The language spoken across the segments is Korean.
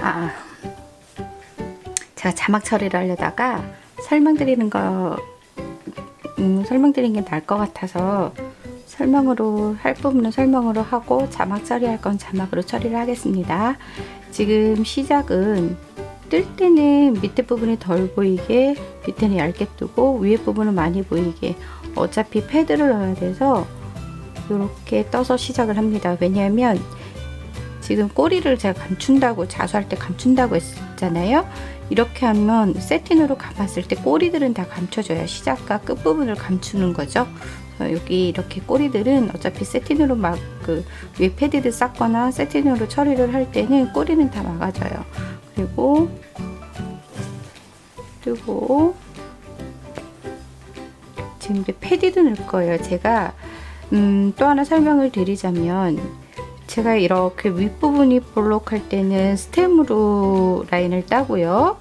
아, 제가 자막 처리를 하려다가 설명드리는 거 설명드리는 게 나을 것 같아서 설명으로 할 부분은 설명으로 하고 자막 처리할 건 자막으로 처리를 하겠습니다. 지금 시작은 뜰 때는 밑에 부분이 덜 보이게 밑에는 얇게 뜨고 위에 부분은 많이 보이게, 어차피 패드를 넣어야 돼서 이렇게 떠서 시작을 합니다. 왜냐하면 지금 꼬리를 제가 감춘다고, 자수할 때 감춘다고 했잖아요. 이렇게 하면 세틴으로 감았을 때 꼬리들은 다 감춰져요. 시작과 끝부분을 감추는 거죠. 여기 이렇게 꼬리들은 어차피 세틴으로 막 그 위에 패드를 쌌거나 세틴으로 처리를 할 때는 꼬리는 다 막아져요. 그리고 뜨고 지금 이제 패디도 넣을 거예요. 제가 또 하나 설명을 드리자면, 제가 이렇게 윗부분이 볼록할 때는 스템으로 라인을 따고요.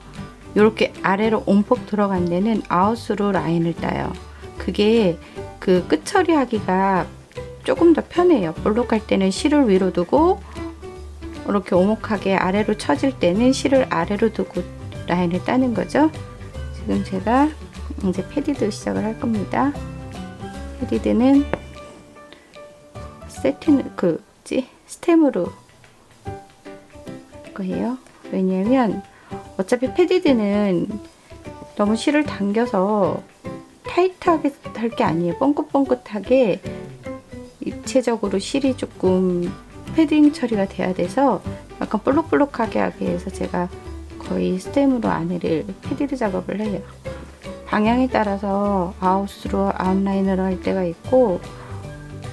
이렇게 아래로 온폭 들어간 데는 아웃으로 라인을 따요. 그게 그 끝 처리하기가 조금 더 편해요. 볼록할 때는 실을 위로 두고 이렇게 오목하게 아래로 쳐질 때는 실을 아래로 두고 라인을 따는 거죠. 지금 제가 이제 패디드 시작을 할 겁니다. 패디드는 스템으로 할 거예요. 왜냐면 어차피 패디드는 너무 실을 당겨서 타이트하게 할 게 아니에요. 뻥긋뻥긋하게 입체적으로 실이 조금 패딩 처리가 돼야 돼서 약간 볼록볼록하게 하기 위해서 제가 거의 스템으로 안에를 패디드 작업을 해요. 방향에 따라서 아웃으로 아웃라인으로 할 때가 있고,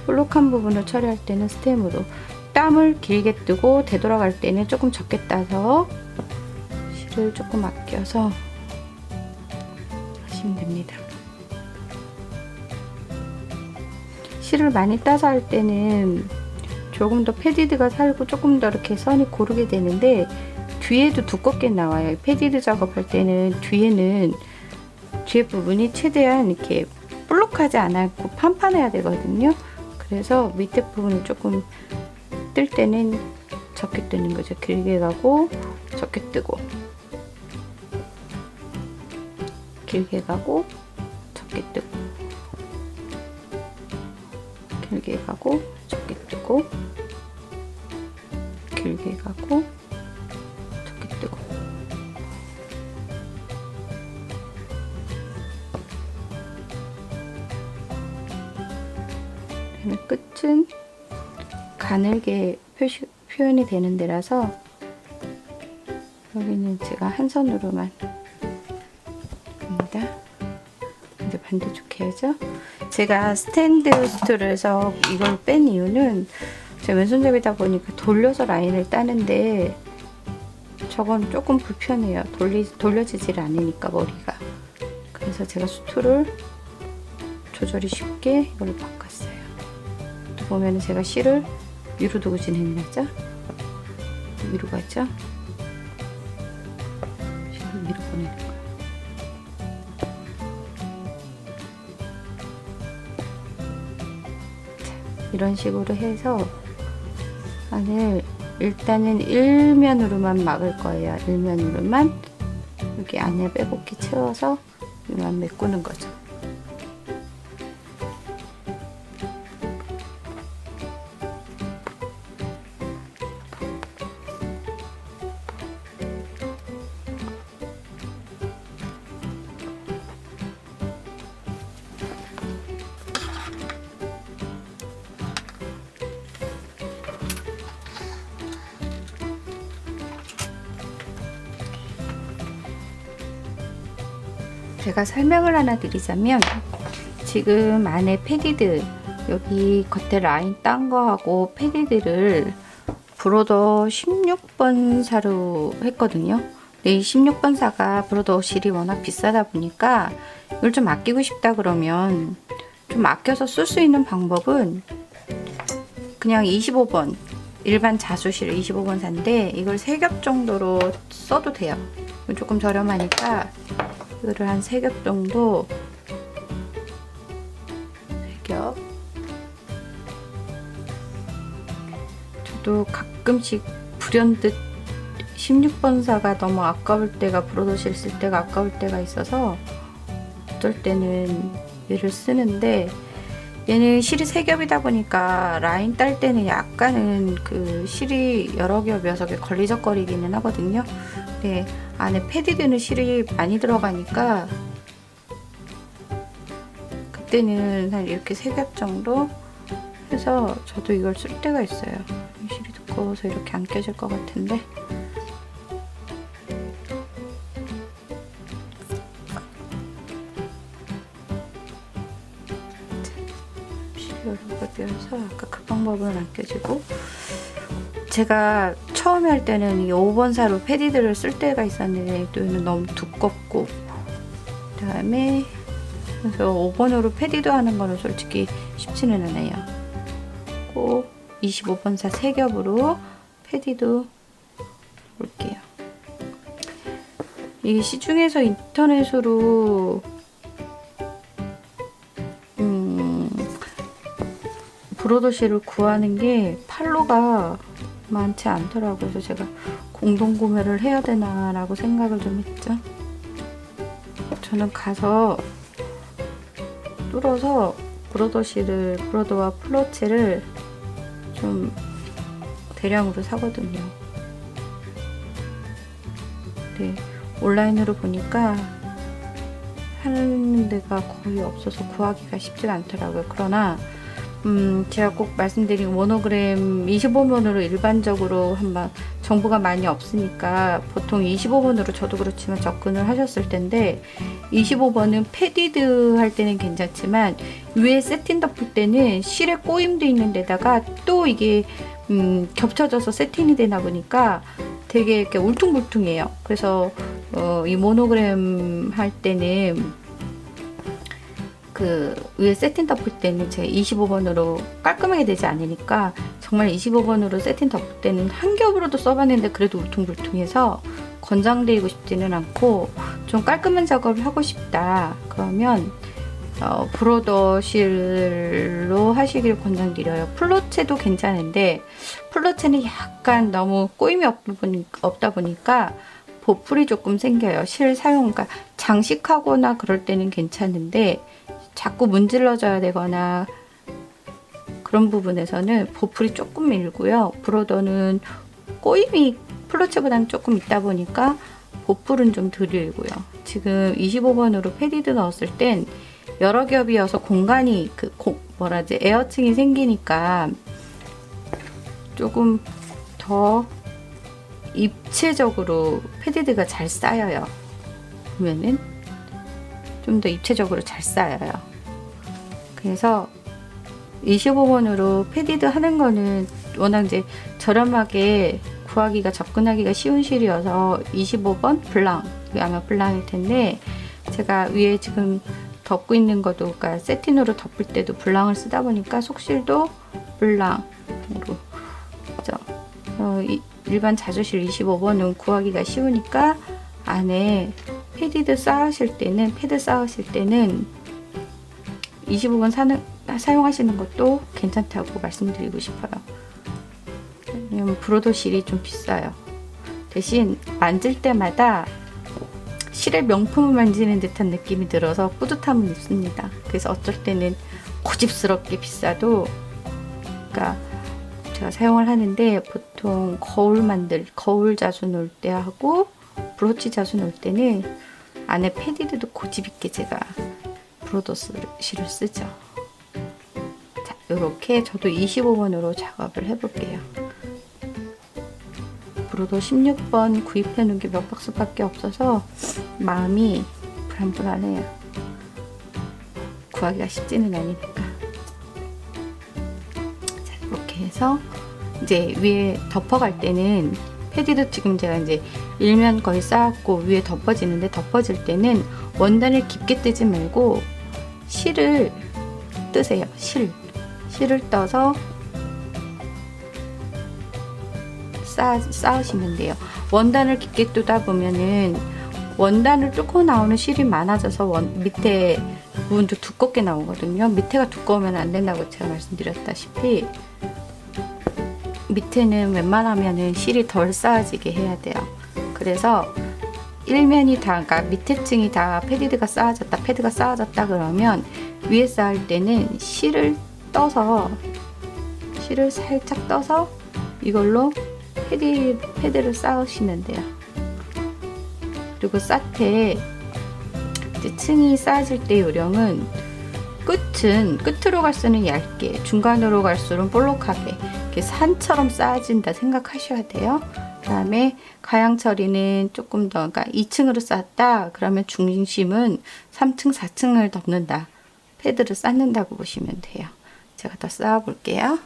볼록한 부분을 처리할 때는 스템으로, 땀을 길게 뜨고 되돌아갈 때는 조금 적게 따서 실을 조금 아껴서 하시면 됩니다. 실을 많이 따서 할 때는 조금 더 패디드가 살고 조금 더 이렇게 선이 고르게 되는데, 뒤에도 두껍게 나와요. 패디드 작업할 때는 뒤에 부분이 최대한 이렇게 볼록하지 않고 판판해야 되거든요. 그래서 밑에 부분을 조금 뜰 때는 적게 뜨는 거죠. 길게 가고 적게 뜨고, 길게 가고 적게 뜨고, 길게 가고 적게 뜨고, 길게 가고 적게 뜨고. 그다음에 끝은 가늘게 표현이 되는 데라서 여기는 제가 한 손으로만 합니다. 이제 반대쪽 해야죠. 제가 스탠드 스툴에서 이걸 뺀 이유는, 제 왼손잡이다 보니까 돌려서 라인을 따는데 저건 조금 불편해요. 돌려지질 않으니까 머리가. 그래서 제가 스툴을 조절이 쉽게 이걸로 바꿨어요. 또 보면 제가 실을 위로 두고 진행하죠. 위로 가죠. 실을 위로 보내는 거예요. 자, 이런 식으로 해서 안을 일단은 일면으로만 막을 거예요. 일면으로만 여기 안에 빼곡히 채워서 이만 메꾸는 거죠. 제가 설명을 하나 드리자면, 지금 안에 패디드, 여기 겉에 라인 딴 거하고 패디드를 브로더 16번 사로 했거든요. 근데 이 16번 사가 브로더 실이 워낙 비싸다 보니까 이걸 좀 아끼고 싶다 그러면, 좀 아껴서 쓸 수 있는 방법은 그냥 25번, 일반 자수실 25번 산데 이걸 3겹 정도로 써도 돼요. 조금 저렴하니까 이거를 한 3겹 정도, 3겹. 저도 가끔씩 불현듯 16번사가 너무 아까울 때가, 브로더실 쓸 때가 아까울 때가 있어서 어쩔 때는 얘를 쓰는데, 얘는 실이 3겹이다 보니까 라인 딸 때는 약간은 그 실이 여러 겹이어서 걸리적거리기는 하거든요. 근데 안에 패디드는 실이 많이 들어가니까 그때는 한 이렇게 3겹 정도 해서 저도 이걸 쓸 때가 있어요. 실이 두꺼워서 이렇게 안 껴질 것 같은데. 여러 겹이어서 아까 그 방법은 안 껴지고, 제가 처음에 할 때는 이 5번사로 패디들을 쓸 때가 있었는데 또는 너무 두껍고, 그 다음에 그래서 5번으로 패디도 하는 거는 솔직히 쉽지는 않아요. 꼭 25번사 3겹으로 패디도 볼게요. 이 시중에서 인터넷으로 브로더실을 구하는 게 팔로가 많지 않더라고요. 그래서 제가 공동 구매를 해야 되나 라고 생각을 좀 했죠. 저는 가서 뚫어서 브로더와 플러치를 좀 대량으로 사거든요. 네, 온라인으로 보니까 하는 데가 거의 없어서 구하기가 쉽지가 않더라고요. 그러나 제가 꼭 말씀드린 모노그램 25번으로 일반적으로 한번 정보가 많이 없으니까 보통 25번으로 저도 그렇지만 접근을 하셨을 텐데, 25번은 패디드 할 때는 괜찮지만 위에 세팅 덮을 때는 실에 꼬임도 있는 데다가 또 이게 겹쳐져서 세팅이 되다 보니까 되게 이렇게 울퉁불퉁해요. 그래서 이 모노그램 할 때는 그 위에 세팅 덮을 때는 제 25번으로 깔끔하게 되지 않으니까, 정말 25번으로 세팅 덮을 때는 한 겹으로도 써봤는데 그래도 울퉁불퉁해서 권장드리고 싶지는 않고, 좀 깔끔한 작업을 하고 싶다 그러면 브로더실로 하시길 권장드려요. 플로체도 괜찮은데 플로체는 약간 너무 꼬임이 없다 보니까 보풀이 조금 생겨요. 실 사용, 그러니까 장식하거나 그럴 때는 괜찮은데 자꾸 문질러줘야 되거나 그런 부분에서는 보풀이 조금 밀고요. 브로더는 꼬임이 플로체보다는 조금 있다 보니까 보풀은 좀 덜 일고요. 지금 25번으로 패디드 넣었을 땐 여러 겹이어서 공간이 에어층이 생기니까 조금 더 입체적으로 패디드가 잘 쌓여요. 보면은 좀 더 입체적으로 잘 쌓여요. 그래서 25번으로 패디드 하는 거는 워낙 이제 저렴하게 구하기가, 접근하기가 쉬운 실이어서 25번 블랑, 이게 아마 블랑일 텐데, 제가 위에 지금 덮고 있는 것도, 그러니까 세틴으로 덮을 때도 블랑을 쓰다 보니까 속실도 블랑으로 일반 자주실 25번은 구하기가 쉬우니까 안에 패드 쌓으실 때는 25번 사용하시는 것도 괜찮다고 말씀드리고 싶어요. 왜냐면 브로더실이 좀 비싸요. 대신 만질 때마다 실의 명품을 만지는 듯한 느낌이 들어서 뿌듯함은 있습니다. 그래서 어쩔 때는 고집스럽게 비싸도, 그러니까 제가 사용을 하는데, 보통 거울 자수 놓을 때 하고 브로치 자수 놓을 때는 안에 패디드도 고집 있게 제가 브로더실을 쓰죠. 자, 이렇게 저도 25번으로 작업을 해볼게요. 브로더 16번 구입해 놓은 게 몇 박스밖에 없어서 마음이 불안불안해요. 구하기가 쉽지는 않으니까. 자, 이렇게 해서 이제 위에 덮어갈 때는 패디도 지금 제가 이제 일면 거의 쌓았고 위에 덮어지는데, 덮어질 때는 원단을 깊게 뜨지 말고 실을 뜨세요. 실을 떠서 쌓으시면 돼요. 원단을 깊게 뜨다 보면은 원단을 뚫고 나오는 실이 많아져서 밑에 부분도 두껍게 나오거든요. 밑에가 두꺼우면 안 된다고 제가 말씀드렸다시피 밑에는 웬만하면은 실이 덜 쌓아지게 해야 돼요. 그래서 일면이 다, 그러니까 밑에 층이 다 패드가 쌓아졌다 그러면 위에 쌓을 때는 실을 살짝 떠서 이걸로 패드를 쌓으시면 돼요. 그리고 쌓되 이제 층이 쌓아질 때 요령은 끝으로 갈수록 얇게, 중간으로 갈수록 볼록하게 이렇게 산처럼 쌓아진다 생각하셔야 돼요. 그 다음에 가양 처리는 조금 더, 그러니까 2층으로 쌓았다 그러면 중심은 3층, 4층을 덮는다, 패드를 쌓는다고 보시면 돼요. 제가 더 쌓아 볼게요.